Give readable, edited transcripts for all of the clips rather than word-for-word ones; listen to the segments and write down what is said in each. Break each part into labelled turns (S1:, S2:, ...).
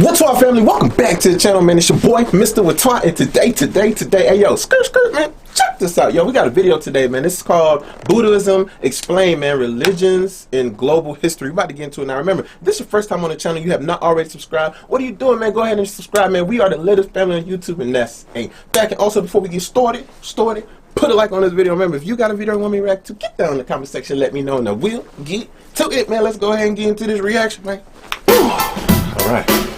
S1: Whaatwaa family, welcome back to the channel, man. It's your boy, Mr. Whaatwaa, and today, hey yo, skirt, man, check this out, yo. We got a video today, man. This is called Buddhism Explained, man. Religions in Global History. We're about to get into it now. Remember, if this is your first time on the channel, you have not already subscribed. What are you doing, man? Go ahead and subscribe, man. We are the latest family on YouTube, and that's a fact. And also, before we get started, put a like on this video. Remember, if you got a video you want me to react to, get down in the comment section, let me know, and then we'll get to it, man. Let's go ahead and get into this reaction, man. All right.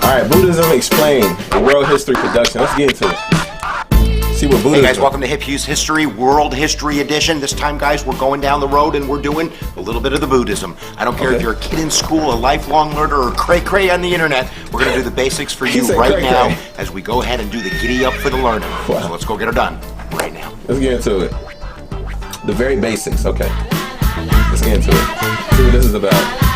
S1: Alright, Buddhism Explained, a world history production. Let's get into it. See what Buddhism.
S2: Hey guys, welcome to Hip Hughes History, World History Edition. This time, guys, we're going down the road and we're doing a little bit of the Buddhism. I don't care if you're a kid in school, a lifelong learner, or cray-cray on the internet. We're going to do the basics for you right now as we go ahead and do the giddy up for the learning. Wow. So let's go get her done right now.
S1: Let's get into it. The very basics, okay. Let's get into it. See what this is about.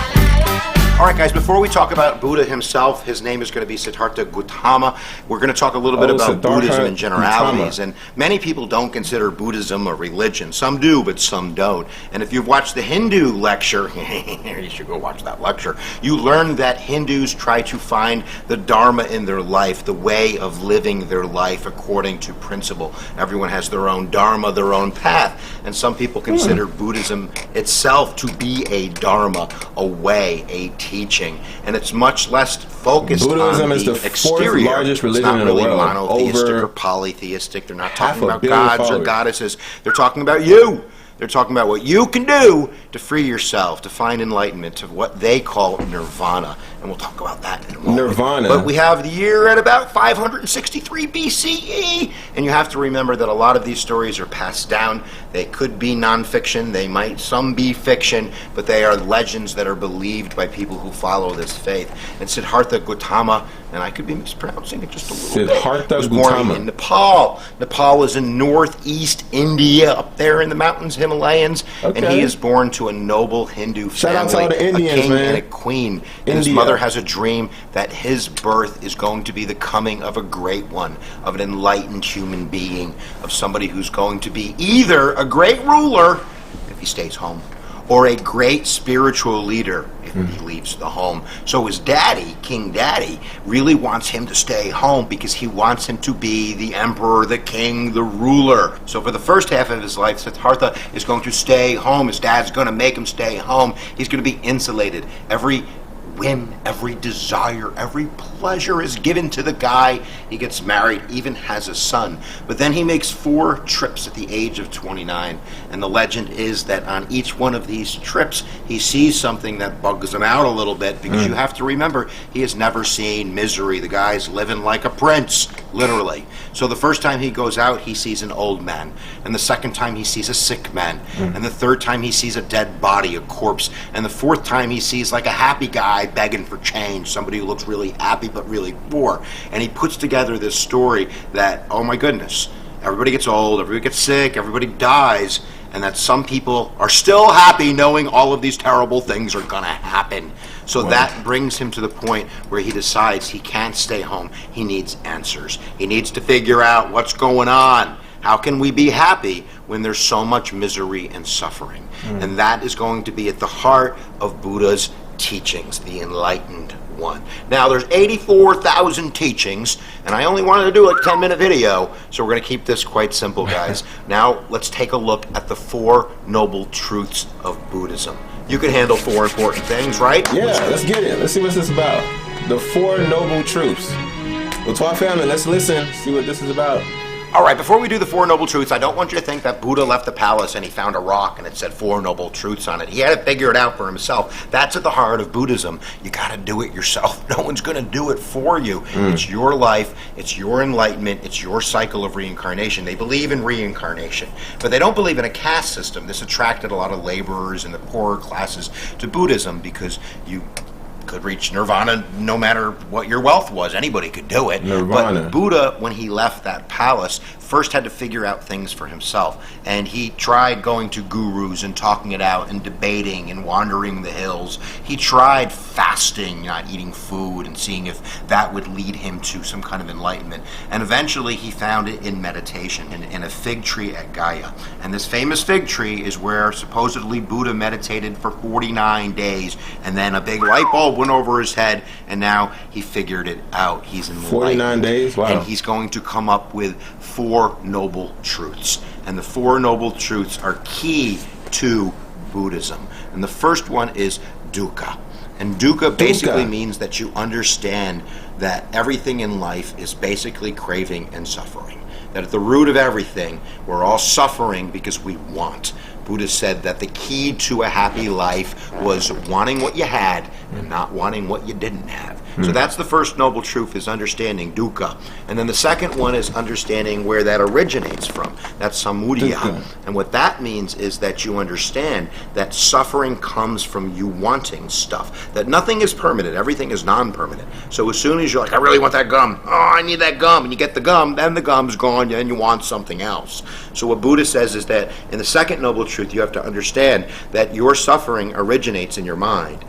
S2: Alright guys, before we talk about Buddha himself, his name is going to be Siddhartha Gautama. We're going to talk a little bit about Buddhism and Generalities. And many people don't consider Buddhism a religion. Some do, but some don't. And if you've watched the Hindu lecture, you should go watch that lecture, you learn that Hindus try to find the Dharma in their life, the way of living their life according to principle. Everyone has their own Dharma, their own path. And some people consider Buddhism itself to be a Dharma, a way, a teaching, and it's much less focused
S1: Buddhism
S2: on
S1: is
S2: the exterior.
S1: Fourth largest religion in the world.
S2: Monotheistic or polytheistic. They're not talking about gods or goddesses. They're talking about you. They're talking about what you can do to free yourself, to find enlightenment, to what they call nirvana. And we'll talk about that in a moment.
S1: Nirvana.
S2: But we have the year at about 563 BCE. And you have to remember that a lot of these stories are passed down. They could be nonfiction. They might some be fiction. But they are legends that are believed by people who follow this faith. And Siddhartha Gautama, and I could be mispronouncing it just a little bit, was born in Nepal. Nepal is in northeast India, up there in the mountains, Himalayas, and he is born to a noble Hindu family,
S1: shout out to all the Indians,
S2: a king
S1: man.
S2: and a queen. And his mother has a dream that his birth is going to be the coming of a great one, of an enlightened human being, of somebody who's going to be either a great ruler, if he stays home, or a great spiritual leader if he leaves the home. So his daddy, King Daddy, really wants him to stay home because he wants him to be the emperor, the king, the ruler. So for the first half of his life, Siddhartha is going to stay home. His dad's going to make him stay home. He's going to be insulated. Every whim, every desire, every pleasure is given to the guy. He gets married, even has a son. But then he makes 4 trips at the age of 29. And the legend is that on each one of these trips, he sees something that bugs him out a little bit, because you have to remember, he has never seen misery. The guy's living like a prince, literally. So the first time he goes out, he sees an old man. And the second time he sees a sick man. And the third time he sees a dead body, a corpse. And the fourth time he sees like a happy guy begging for change, somebody who looks really happy but really poor. And he puts together this story that, oh my goodness, everybody gets old, everybody gets sick, everybody dies, and that some people are still happy knowing all of these terrible things are gonna happen. So that brings him to the point where he decides he can't stay home. He needs answers. He needs to figure out what's going on. How can we be happy when there's so much misery and suffering? And that is going to be at the heart of Buddha's teachings, the enlightened one. Now there's 84,000 teachings, and I only wanted to do a 10-minute video, so we're going to keep this quite simple, guys. Now let's take a look at the 4 noble truths of Buddhism. You can handle 4 important things, right?
S1: Yeah, let's get it. Let's see what this is about. The 4 noble truths. Whaatwaa family, let's listen, see what this is about.
S2: Alright, before we do the 4 noble truths, I don't want you to think that Buddha left the palace and he found a rock and it said 4 noble truths on it. He had to figure it out for himself. That's at the heart of Buddhism. You gotta do it yourself. No one's gonna do it for you. It's your life, it's your enlightenment, it's your cycle of reincarnation. They believe in reincarnation, but they don't believe in a caste system. This attracted a lot of laborers and the poorer classes to Buddhism because you could reach nirvana no matter what your wealth was. Anybody could do it.
S1: Nirvana.
S2: But Buddha, when he left that palace, first had to figure out things for himself. And he tried going to gurus and talking it out and debating and wandering the hills. He tried fasting, not eating food, and seeing if that would lead him to some kind of enlightenment. And eventually he found it in meditation, in a fig tree at Gaya. And this famous fig tree is where supposedly Buddha meditated for 49 days, and then a big light bulb went over his head, and now he figured it out. He's enlightened.
S1: 49 days? Wow.
S2: And he's going to come up with 4 noble truths. And the 4 noble truths are key to Buddhism. And the first one is dukkha. And dukkha basically means that you understand that everything in life is basically craving and suffering. That at the root of everything, we're all suffering because we want. Buddha said that the key to a happy life was wanting what you had and not wanting what you didn't have. So that's the first noble truth, is understanding dukkha. And then the second one is understanding where that originates from. That's samudaya. And what that means is that you understand that suffering comes from you wanting stuff. That nothing is permanent. Everything is non-permanent. So as soon as you're like, I really want that gum. Oh, I need that gum. And you get the gum, then the gum's gone, and you want something else. So what Buddha says is that in the second noble truth, you have to understand that your suffering originates in your mind.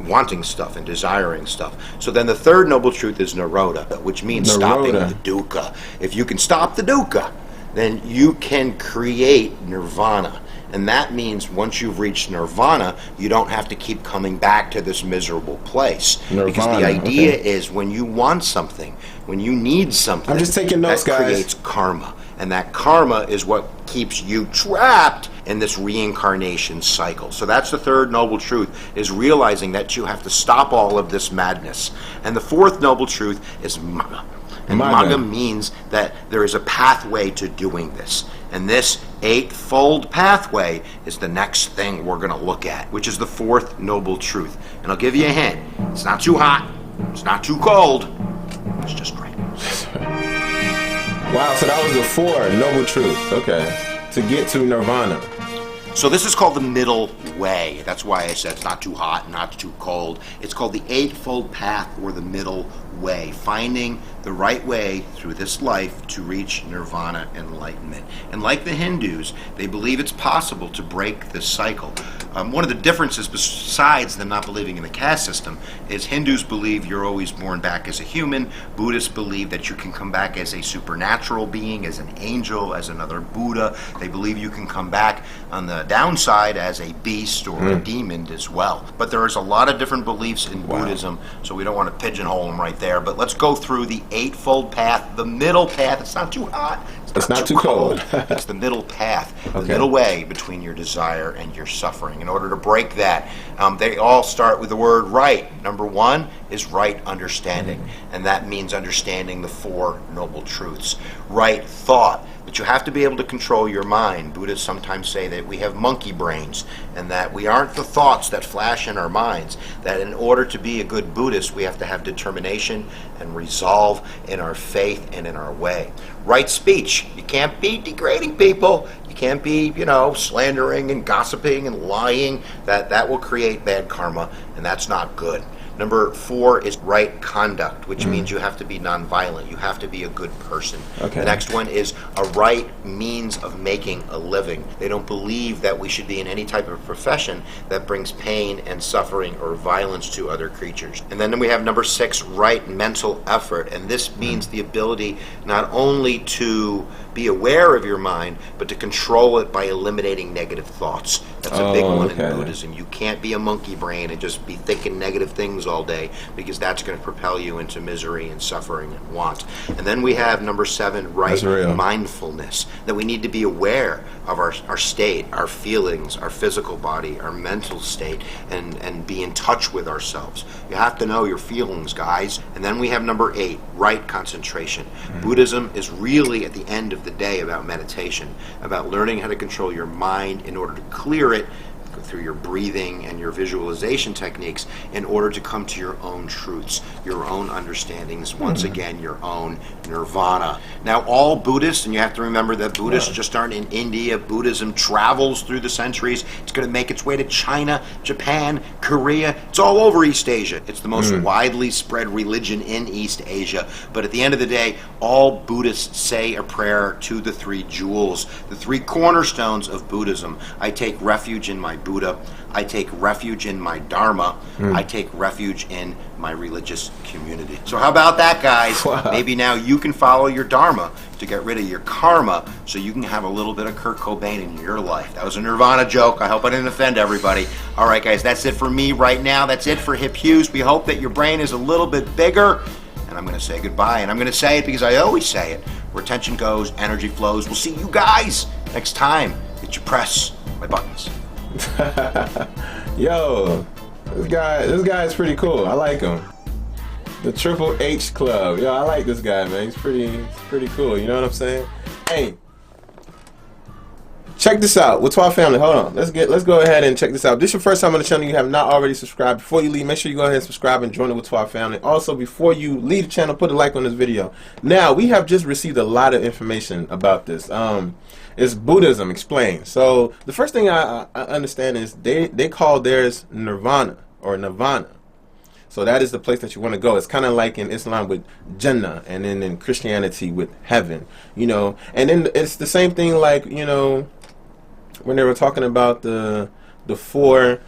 S2: Wanting stuff and desiring stuff. So then the third noble truth is nirodha, which means stopping the dukkha. If you can stop the dukkha, then you can create nirvana. And that means once you've reached nirvana, you don't have to keep coming back to this miserable place. Nirvana, because the idea is when you want something, when you need something,
S1: I'm just taking notes,
S2: that
S1: guys.
S2: creates karma. And that karma is what keeps you trapped in this reincarnation cycle. So that's the third noble truth, is realizing that you have to stop all of this madness. And the fourth noble truth is magga. And magga means that there is a pathway to doing this. And this eightfold pathway is the next thing we're going to look at, which is the fourth noble truth. And I'll give you a hint. It's not too hot. It's not too cold. It's just right.
S1: Wow, so that was the 4 noble truths, okay, to get to nirvana.
S2: So this is called the middle way. That's why I said it's not too hot, not too cold. It's called the Eightfold Path, or the middle way, finding the right way through this life to reach nirvana, enlightenment. And like the Hindus, they believe it's possible to break this cycle. One of the differences, besides them not believing in the caste system, is Hindus believe you're always born back as a human. Buddhists believe that you can come back as a supernatural being, as an angel, as another Buddha. They believe you can come back on the downside as a beast or a demon as well. But there is a lot of different beliefs in Buddhism, so we don't want to pigeonhole them right there. But let's go through the Eightfold Path, the middle path. It's not too hot.
S1: It's not too cold.
S2: It's the middle path, the middle way between your desire and your suffering. In order to break that, they all start with the word right. Number 1 is right understanding, and that means understanding the 4 noble truths. Right thought. But you have to be able to control your mind. Buddhists sometimes say that we have monkey brains, and that we aren't the thoughts that flash in our minds. That in order to be a good Buddhist, we have to have determination and resolve in our faith and in our way. Right speech. You can't be degrading people. You can't be, slandering and gossiping and lying. That will create bad karma, and that's not good. Number 4 is right conduct, which means you have to be nonviolent. You have to be a good person.
S1: Okay.
S2: The next one is a right means of making a living. They don't believe that we should be in any type of profession that brings pain and suffering or violence to other creatures. And then we have number 6, right mental effort. And this means the ability not only to be aware of your mind, but to control it by eliminating negative thoughts. That's a big one in Buddhism. You can't be a monkey brain and just be thinking negative things all day, because that's going to propel you into misery and suffering and want. And then we have number 7, right mindfulness, that we need to be aware of our state, our feelings, our physical body, our mental state, and be in touch with ourselves. You have to know your feelings, guys. And then we have number 8, right concentration. Buddhism is really, at the end of the day, about meditation, about learning how to control your mind in order to clear it through your breathing and your visualization techniques in order to come to your own truths, your own understandings, once again, your own nirvana. Now, all Buddhists, and you have to remember that Buddhists just aren't in India. Buddhism travels through the centuries. It's going to make its way to China, Japan, Korea. It's all over East Asia. It's the most widely spread religion in East Asia. But at the end of the day, all Buddhists say a prayer to the 3 jewels, the 3 cornerstones of Buddhism. I take refuge in my Buddha. I take refuge in my Dharma. I take refuge in my religious community. So how about that, guys?
S1: Wow.
S2: Maybe now you can follow your Dharma to get rid of your karma so you can have a little bit of Kurt Cobain in your life. That was a Nirvana joke. I hope I didn't offend everybody. All right, guys, that's it for me right now. That's it for Hip Hughes. We hope that your brain is a little bit bigger. And I'm going to say goodbye. And I'm going to say it because I always say it. Where attention goes, energy flows. We'll see you guys next time that you press my buttons.
S1: Yo, this guy is pretty cool. I like him. The Triple H Club. Yo, I like this guy, man. He's pretty cool. You know what I'm saying? Hey, check this out. Whaatwaa family, hold on. Let's go ahead and check this out. If this is your first time on the channel, you have not already subscribed. Before you leave, make sure you go ahead and subscribe and join the Whaatwaa family. Also, before you leave the channel, put a like on this video. Now, we have just received a lot of information about this. It's Buddhism explained. So the first thing I understand is they call theirs nirvana or nirvana. So that is the place that you want to go. It's kind of like in Islam with Jannah, and then in Christianity with heaven, you know. And then it's the same thing, like, you know, when they were talking about the four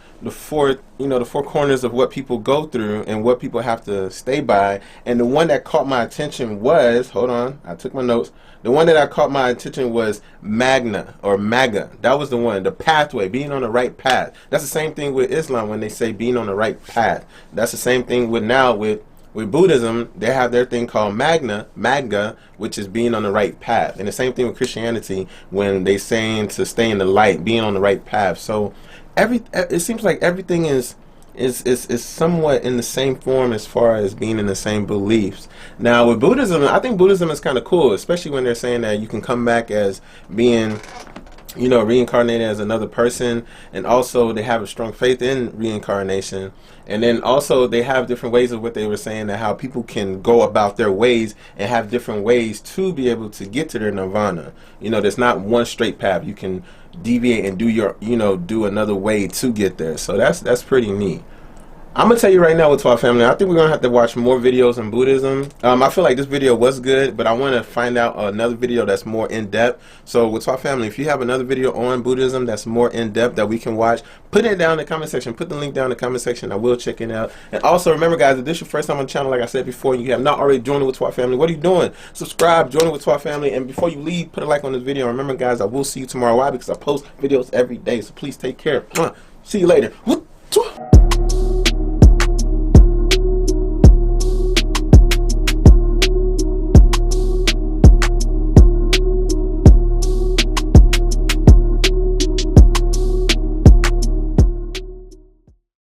S1: corners of what people go through and what people have to stay by. And the one that caught my attention was, hold on, I took my notes. The one that caught my attention was Magna or Maga. That was the one, the pathway, being on the right path. That's the same thing with Islam when they say being on the right path. That's the same thing with Buddhism. They have their thing called Maga, which is being on the right path. And the same thing with Christianity when they saying to stay in the light, being on the right path. So it seems like everything is somewhat in the same form as far as being in the same beliefs. Now with Buddhism, I think Buddhism is kind of cool, especially when they're saying that you can come back as being, you know, reincarnated as another person, and also they have a strong faith in reincarnation. And then also they have different ways of what they were saying, that how people can go about their ways and have different ways to be able to get to their nirvana. You know, there's not one straight path. You can deviate and do your, you know, do another way to get there. So that's pretty neat. I'm gonna tell you right now, Whaatwaa family, I think we're gonna have to watch more videos on Buddhism. I feel like this video was good, but I want to find out another video that's more in depth. So Whaatwaa family, if you have another video on Buddhism that's more in depth that we can watch, put it down in the comment section. Put the link down in the comment section. I will check it out. And also remember, guys, if this is your first time on the channel, like I said before, and you have not already joined the Whaatwaa family, what are you doing? Subscribe, join the Whaatwaa family, and before you leave, put a like on this video. Remember, guys, I will see you tomorrow. Why? Because I post videos every day. So please take care. See you later.